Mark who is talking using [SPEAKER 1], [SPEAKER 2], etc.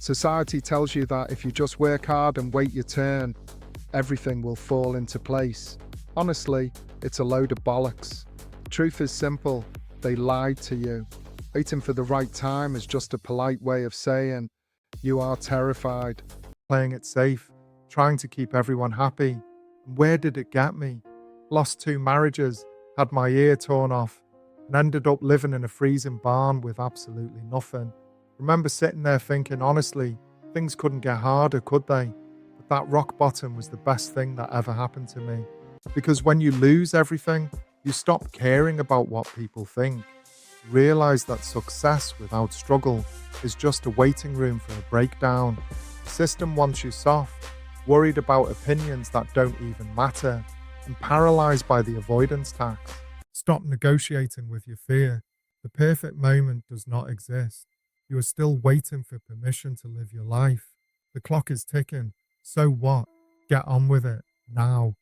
[SPEAKER 1] Society tells you that if you just work hard and wait your turn, everything will fall into place. Honestly, it's a load of bollocks. Truth is simple, they lied to you. Waiting for the right time is just a polite way of saying you are terrified. Playing it safe, trying to keep everyone happy. And where did it get me? Lost 2 marriages, had my ear torn off, and ended up living in a freezing barn with absolutely nothing. Remember sitting there thinking, honestly, things couldn't get harder, could they? But that rock bottom was the best thing that ever happened to me. Because when you lose everything, you stop caring about what people think. Realize that success without struggle is just a waiting room for a breakdown. The system wants you soft, worried about opinions that don't even matter, and paralyzed by the avoidance tax. Stop negotiating with your fear. The perfect moment does not exist. You are still waiting for permission to live your life. The clock is ticking. So what? Get on with it now.